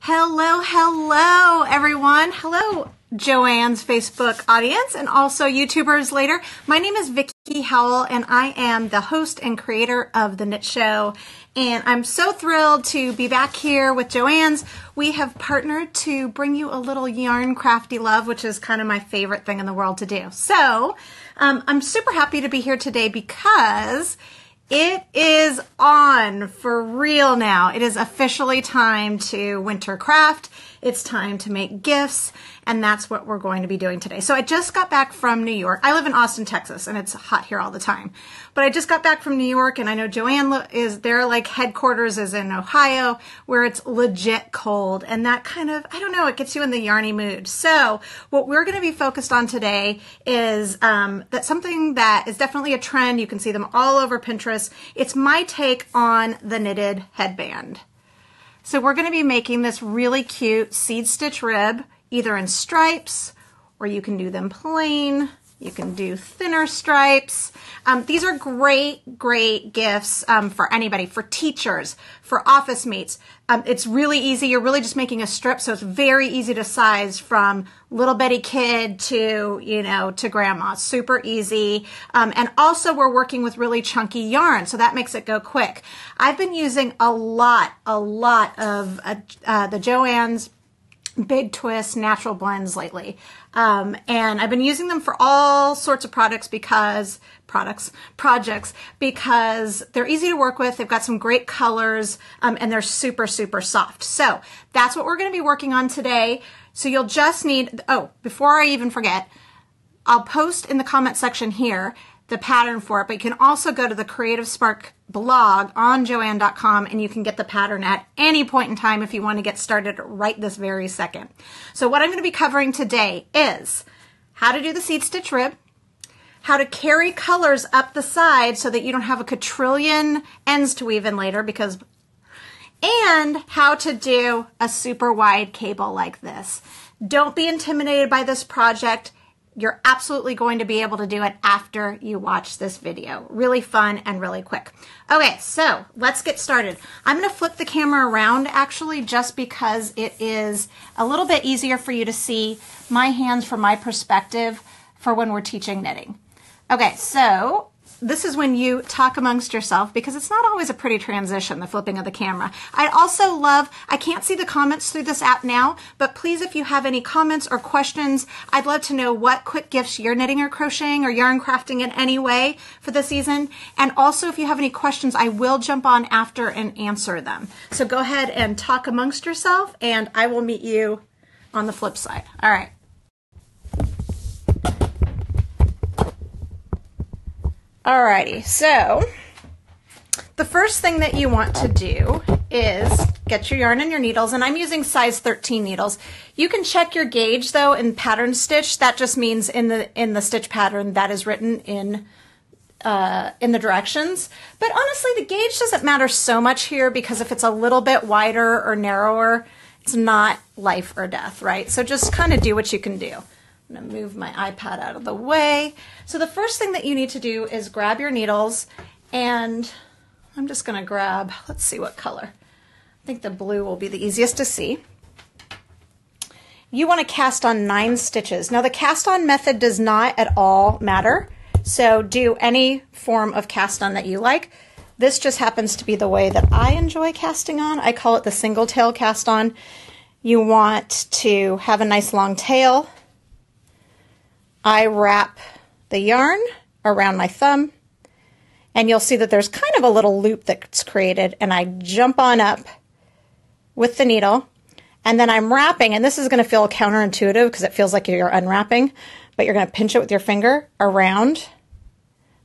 Hello, hello, everyone. Hello, Joanne's Facebook audience and also YouTubers later. My name is Vicki Howell, and I am the host and creator of The Knit Show. And I'm so thrilled to be back here with Joanne's. We have partnered to bring you a little yarn crafty love, which is kind of my favorite thing in the world to do. So I'm super happy to be here today because it is on for real now. It is officially time to winter craft. It's time to make gifts, and that's what we're going to be doing today. So I just got back from New York. I live in Austin, Texas, and it's hot here all the time. But I just got back from New York, and I know Joanne is their headquarters is in Ohio, where it's legit cold, and that kind of, I don't know, it gets you in the yarny mood. So what we're going to be focused on today is that something that is definitely a trend. You can see them all over Pinterest. It's my take on the knitted headband. So we're going to be making this really cute seed stitch rib, either in stripes, or you can do them plain. You can do thinner stripes. These are great gifts for anybody, for teachers, for office mates. It's really easy. You're really just making a strip, so it's very easy to size from little bitty kid to, to grandma. Super easy. And also we're working with really chunky yarn, so that makes it go quick. I've been using a lot of the Joann's Big Twist natural blends lately. And I've been using them for all sorts of projects because they're easy to work with. They've got some great colors, and they're super soft. So that's what we're going to be working on today. So you'll just need, before I even forget, I'll post in the comment section here the pattern for it, but you can also go to the Creative Spark blog on joanne.com and you can get the pattern at any point in time if you want to get started right this very second. So what I'm going to be covering today is how to do the seed stitch rib, how to carry colors up the side so that you don't have a quadrillion ends to weave in later, and how to do a super wide cable like this. Don't be intimidated by this project. You're absolutely going to be able to do it after you watch this video. Really fun and really quick. Okay, so let's get started. I'm going to flip the camera around actually just because it is a little bit easier for you to see my hands from my perspective for when we're teaching knitting. Okay, so this is when you talk amongst yourself because it's not always a pretty transition, the flipping of the camera. I'd also love, I can't see the comments through this app now, but please, if you have any comments or questions, I'd love to know what quick gifts you're knitting or crocheting or yarn crafting in any way for the season. And also, if you have any questions, I will jump on after and answer them. So go ahead and talk amongst yourself, and I will meet you on the flip side. All right. Alrighty, so the first thing that you want to do is get your yarn and your needles, and I'm using size 13 needles. You can check your gauge though in pattern stitch. That just means in the stitch pattern that is written in the directions. But honestly, the gauge doesn't matter so much here because if it's a little bit wider or narrower, it's not life or death, right? So just kind of do what you can do. I'm going to move my iPad out of the way. So the first thing that you need to do is grab your needles, and I'm just going to grab, let's see what color. I think the blue will be the easiest to see. You want to cast on 9 stitches. Now the cast on method does not at all matter, so do any form of cast on that you like. This just happens to be the way that I enjoy casting on. I call it the single tail cast on. You want to have a nice long tail. I wrap the yarn around my thumb, and you'll see that there's kind of a little loop that's created, and I jump on up with the needle, and then I'm wrapping, and this is going to feel counterintuitive because it feels like you're unwrapping, but you're going to pinch it with your finger around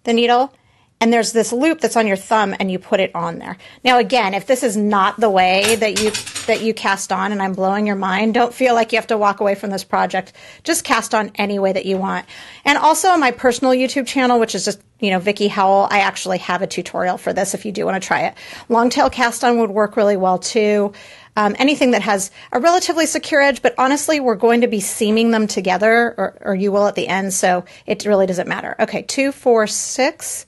the needle, and there's this loop that's on your thumb, and you put it on there. Now again, if this is not the way that you cast on and I'm blowing your mind, don't feel like you have to walk away from this project. Just cast on any way that you want. And also on my personal YouTube channel, which is just, Vicki Howell, I actually have a tutorial for this if you do want to try it. Long tail cast on would work really well too. Anything that has a relatively secure edge, but honestly, we're going to be seaming them together, or you will at the end, so it really doesn't matter. Okay, 2, 4, 6,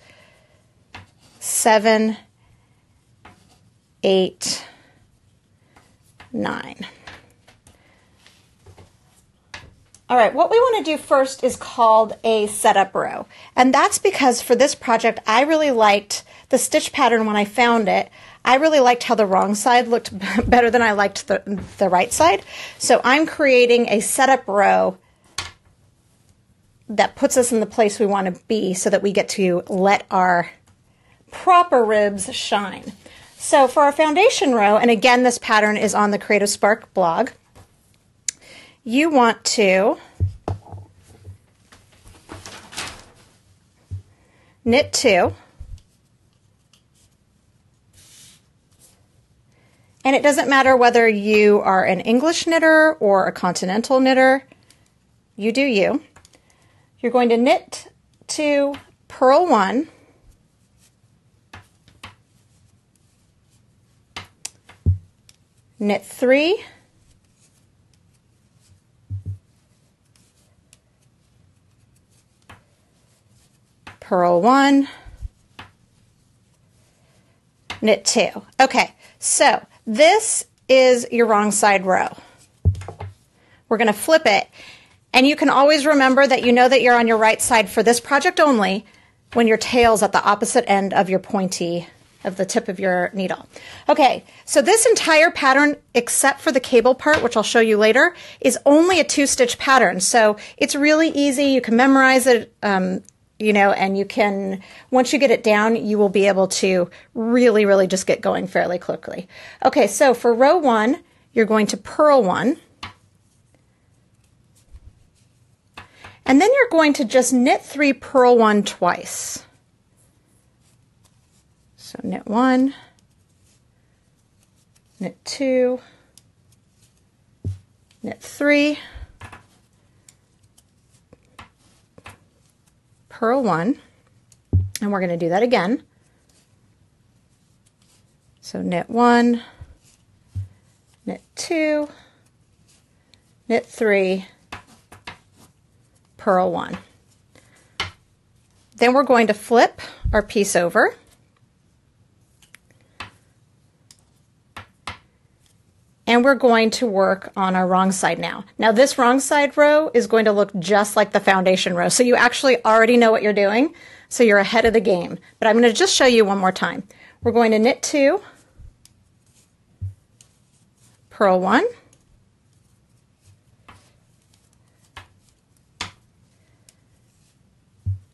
7, 8, 9. All right, what we want to do first is called a setup row. And that's because for this project, I really liked the stitch pattern when I found it. I really liked how the wrong side looked better than I liked the right side. So I'm creating a setup row that puts us in the place we want to be so that we get to let our proper ribs shine. So for our foundation row, and again, this pattern is on the Creative Spark blog, you want to knit 2, and it doesn't matter whether you are an English knitter or a continental knitter, you do you. You're going to knit 2, purl 1, knit 3, purl 1, knit 2. Okay, so this is your wrong side row. We're going to flip it, and you can always remember that you know that you're on your right side for this project only when your tail's at the opposite end of your pointy, of the tip of your needle. Okay, so this entire pattern, except for the cable part, which I'll show you later, is only a 2-stitch pattern. So it's really easy. You can memorize it, you know, and you can, once you get it down, you will be able to really, really just get going fairly quickly. Okay, so for row 1, you're going to purl 1. And then you're going to just knit 3, purl 1 twice. So knit 1, knit 2, knit 3, purl 1, and we're going to do that again. So knit 1, knit 2, knit 3, purl 1. Then we're going to flip our piece over. And we're going to work on our wrong side now. Now this wrong side row is going to look just like the foundation row. So you actually already know what you're doing. So you're ahead of the game. But I'm going to just show you one more time. We're going to knit 2, purl 1,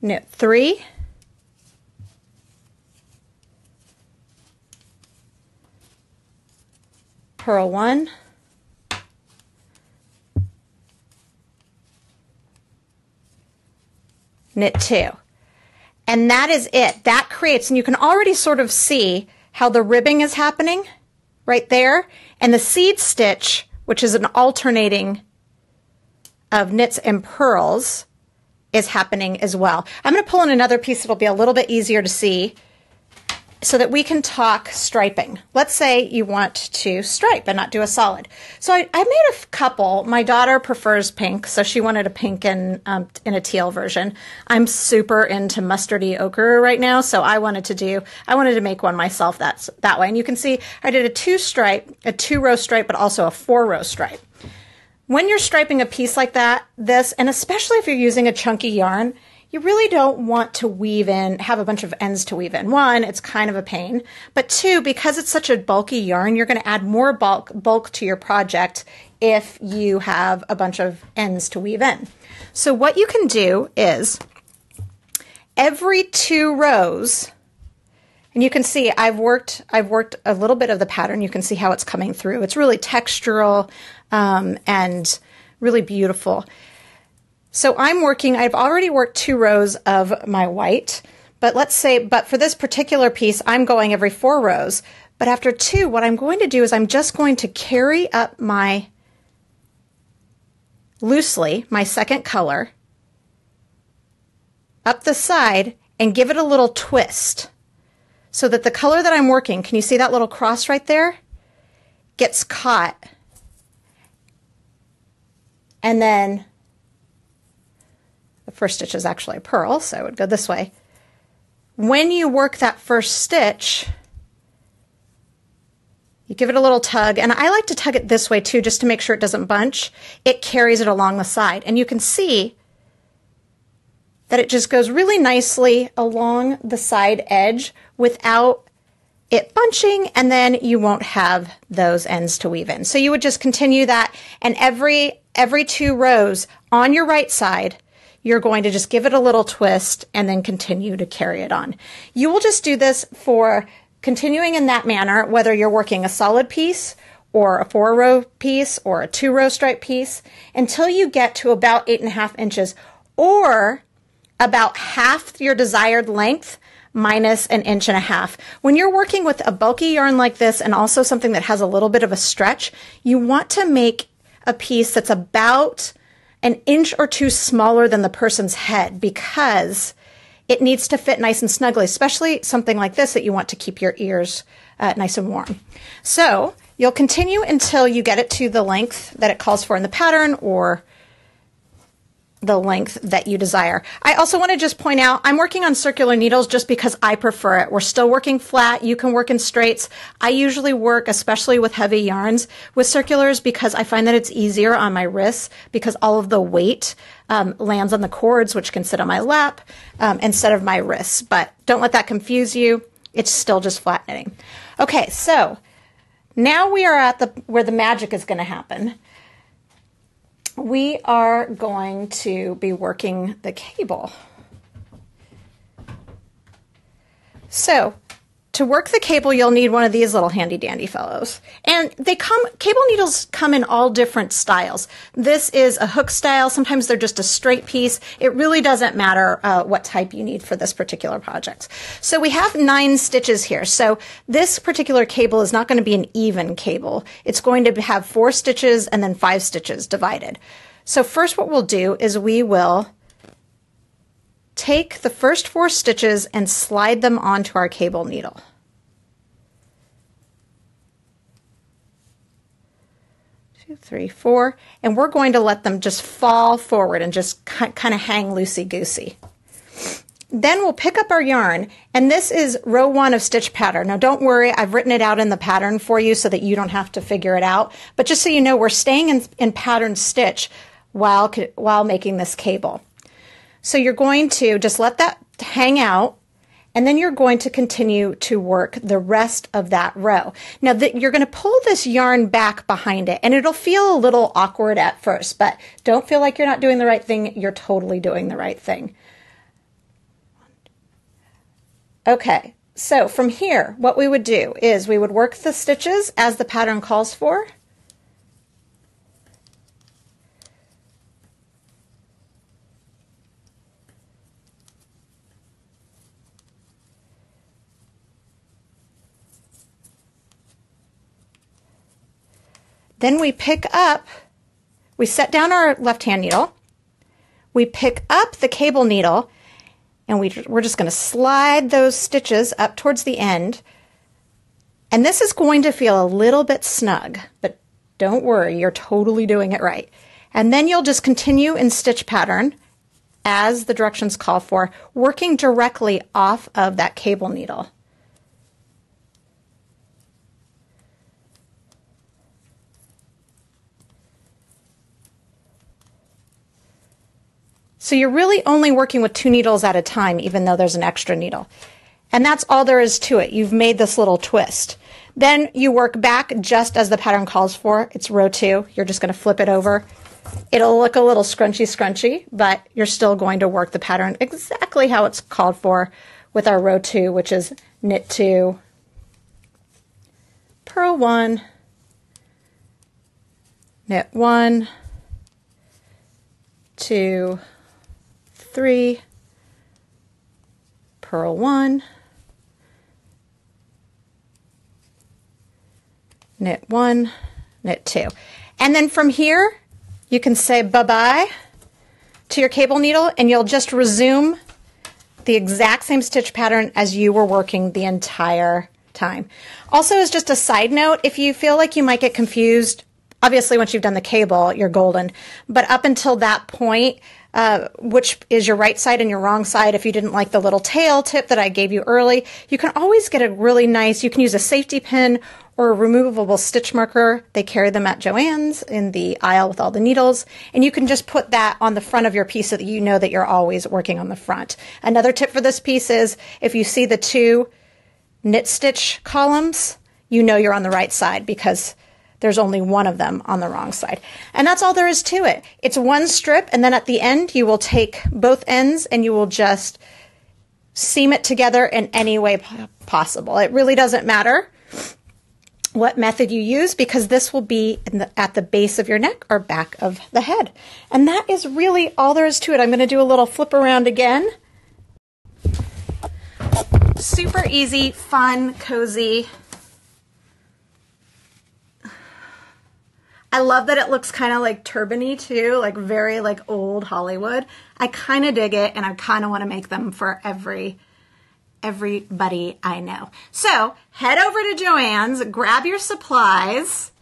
knit 3, purl 1, knit 2. And that is it. That creates, and you can already sort of see how the ribbing is happening right there. And the seed stitch, which is an alternating of knits and purls, is happening as well. I'm going to pull in another piece that'll be a little bit easier to see so that we can talk striping. Let's say you want to stripe and not do a solid. So I made a couple. My daughter prefers pink, so she wanted a pink and in a teal version. I'm super into mustardy ochre right now, so I wanted to make one myself that way. And you can see I did a 2-row stripe, but also a 4-row stripe. When you're striping a piece like this, and especially if you're using a chunky yarn, you really don't want to have a bunch of ends to weave in. 1, it's kind of a pain, but 2, because it's such a bulky yarn, you're going to add more bulk to your project if you have a bunch of ends to weave in. So what you can do is every 2 rows, and you can see I've worked a little bit of the pattern. You can see how it's coming through. It's really textural and really beautiful. So I've already worked 2 rows of my white, but but for this particular piece, I'm going every 4 rows. But after 2, what I'm going to do is I'm just going to carry up loosely, my second color, up the side and give it a little twist so that the color that I'm working, can you see that little cross right there? Gets caught. And then the first stitch is actually a purl, so it would go this way. When you work that first stitch, You give it a little tug, and I like to tug it this way too, just to make sure it doesn't bunch. It carries it along the side, and you can see that it just goes really nicely along the side edge without it bunching, and then you won't have those ends to weave in. So you would just continue that, and every 2 rows on your right side, you're going to just give it a little twist and then continue to carry it on. You will just do this for continuing in that manner, whether you're working a solid piece or a 4-row piece or a 2-row stripe piece, until you get to about 8.5 inches or about half your desired length minus 1.5 inches. When you're working with a bulky yarn like this and also something that has a little bit of a stretch, you want to make a piece that's about 1 inch or 2 smaller than the person's head, because it needs to fit nice and snugly, especially something like this that you want to keep your ears nice and warm. So you'll continue until you get it to the length that it calls for in the pattern, or the length that you desire. I also want to just point out, I'm working on circular needles just because I prefer it. We're still working flat. You can work in straights. I usually work, especially with heavy yarns, with circulars because I find that it's easier on my wrists, because all of the weight lands on the cords, which can sit on my lap instead of my wrists. But don't let that confuse you. It's still just flat knitting. Okay, so now we are at where the magic is going to happen. We are going to be working the cable. So to work the cable, you'll need one of these little handy dandy fellows. And cable needles come in all different styles. This is a hook style. Sometimes they're just a straight piece. It really doesn't matter what type you need for this particular project. So we have 9 stitches here. So this particular cable is not going to be an even cable. It's going to have 4 stitches and then 5 stitches divided. So first what we'll do is we will take the first 4 stitches and slide them onto our cable needle. Two, 3, 4, and we're going to let them just fall forward and just kind of hang loosey-goosey. Then we'll pick up our yarn, and this is row 1 of stitch pattern. Now don't worry, I've written it out in the pattern for you so that you don't have to figure it out, but just so you know, we're staying in pattern stitch while making this cable. So you're going to just let that hang out, and then you're going to continue to work the rest of that row. Now you're going to pull this yarn back behind it, and it'll feel a little awkward at first, but don't feel like you're not doing the right thing. You're totally doing the right thing. Okay, so from here, what we would do is we would work the stitches as the pattern calls for. Then we set down our left-hand needle, we pick up the cable needle, and we're just going to slide those stitches up towards the end. And this is going to feel a little bit snug, but don't worry, you're totally doing it right. And then you'll just continue in stitch pattern as the directions call for, working directly off of that cable needle. So you're really only working with 2 needles at a time, even though there's an extra needle. And that's all there is to it. You've made this little twist. Then you work back just as the pattern calls for. It's row 2. You're just going to flip it over. It'll look a little scrunchy, but you're still going to work the pattern exactly how it's called for with our row 2, which is knit 2, purl 1, knit 1, 2, 3, purl 1, knit 1, knit 2. And then from here, you can say bye-bye to your cable needle, and you'll just resume the exact same stitch pattern as you were working the entire time. Also, as just a side note, if you feel like you might get confused, obviously once you've done the cable, you're golden. But up until that point, which is your right side and your wrong side. If you didn't like the little tail tip that I gave you early, you can always get a really nice, you can use a safety pin or a removable stitch marker. They carry them at Joann's in the aisle with all the needles. And you can just put that on the front of your piece so that you know that you're always working on the front. Another tip for this piece is if you see the 2 knit stitch columns, you know you're on the right side because there's only one of them on the wrong side. And that's all there is to it. It's one strip, and then at the end you will take both ends and you will just seam it together in any way possible. It really doesn't matter what method you use because this will be at the base of your neck or back of the head. And that is really all there is to it. I'm going to do a little flip around again. Super easy, fun, cozy. I love that it looks kind of like turban-y too, like very like old Hollywood. I kind of dig it, and I kind of want to make them for everybody I know. So head over to Joann's, grab your supplies,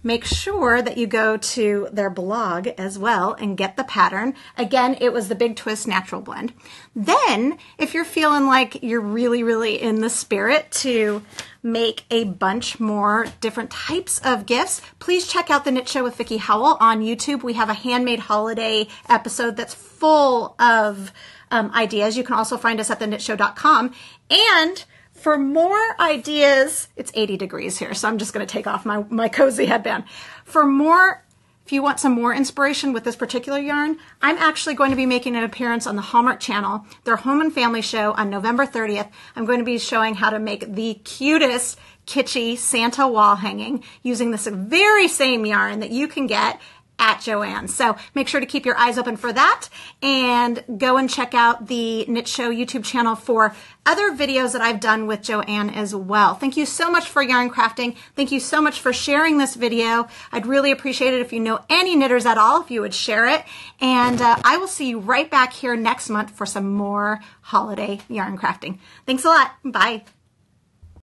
make sure that you go to their blog as well and get the pattern. Again, it was the Big Twist Natural Blend. Then if you're feeling like you're really in the spirit to make a bunch more different types of gifts, please check out the Knit Show with Vicki Howell on YouTube. We have a handmade holiday episode that's full of ideas. You can also find us at thenitshow.com. And for more ideas, it's 80 degrees here, so I'm just going to take off my cozy headband. If you want some more inspiration with this particular yarn, I'm actually going to be making an appearance on the Hallmark Channel, their Home and Family show on November 30th. I'm going to be showing how to make the cutest kitschy Santa wall hanging using this very same yarn that you can get at Joann's. So make sure to keep your eyes open for that and go and check out the Knit Show YouTube channel for other videos that I've done with Joann as well. Thank you so much for yarn crafting. Thank you so much for sharing this video. I'd really appreciate it if you know any knitters at all, if you would share it. And I will see you right back here next month for some more holiday yarn crafting. Thanks a lot. Bye.